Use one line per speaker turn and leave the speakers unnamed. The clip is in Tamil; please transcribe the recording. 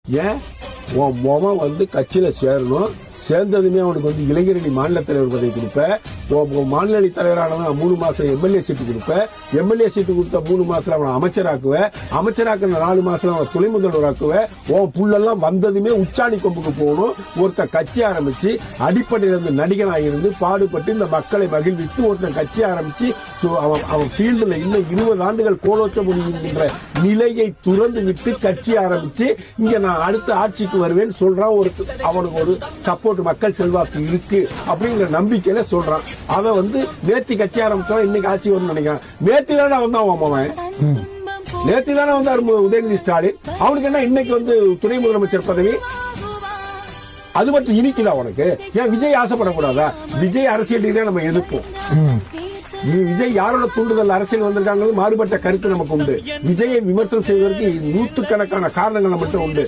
ஏன் உன் மொமன் வந்து கட்சியில சேரணும், சேர்ந்ததுமே அவனுக்கு வந்து இளைஞரணி மாநில தலைவர் பதவி கொடுப்ப, மாநில அணி தலைவரானவன் 3 மாசம் எம்எல்ஏ சீட்டு கொடுப்ப, எம்எல்ஏ சீட்டு கொடுத்த 3 மாசத்துல அவனை அமைச்சராக்குவ, அமைச்சராக்குன 4 மாசத்துல அவனை துணை முதல்வராக்குவ. உன் புள்ளெல்லாம் வந்ததுமே உச்சாணி கொம்புக்கு போகணும். ஒருத்தன் கட்சி ஆரம்பிச்சு அடிப்படையில இருந்து நடிகனாக இருந்து பாடுபட்டு இந்த மக்களை மகிழ்வித்து ஒருத்தன் கட்சி ஆரம்பிச்சு அவன் ஃபீல்டுல இன்னும் 20 ஆண்டுகள் கோலோச்ச முடியுங்கிற நிலையை துறந்து விட்டு கட்சி ஆரம்பிச்சு இங்க நான் அடுத்த ஆட்சிக்கு வருவேன்னு சொல்றான். அவனுக்கு ஒரு சப்போர்ட் மக்கள் செல்வாக்கு இருக்கு அப்படிங்கிற நம்பிக்கையில சொல்றான். அத வந்து நேத்தி கட்சி ஆரம்பிச்சா இன்னைக்கு ஆட்சி வரும்னு நினைக்கிறான். நேத்தி தானே வந்தான் அவன், நேத்தி தானே வந்தார் உதயநிதி ஸ்டாலின். அவனுக்கு என்ன இன்னைக்கு வந்து துணை முதலமைச்சர் பதவி? அது மட்டும் இனிக்குதா உனக்கு? ஏன் விஜய் ஆசைப்படக்கூடாதா? விஜய் அரசியல் ரீதியா நம்ம எதிர்ப்போம். விஜய் யாரோட தூண்டுதல் அரசியல் வந்திருக்காங்க மாறுபட்ட கருத்து நமக்கு உண்டு. விஜயை விமர்சனம் செய்வதற்கு 100கணக்கான காரணங்கள் நம்மகிட்ட உண்டு.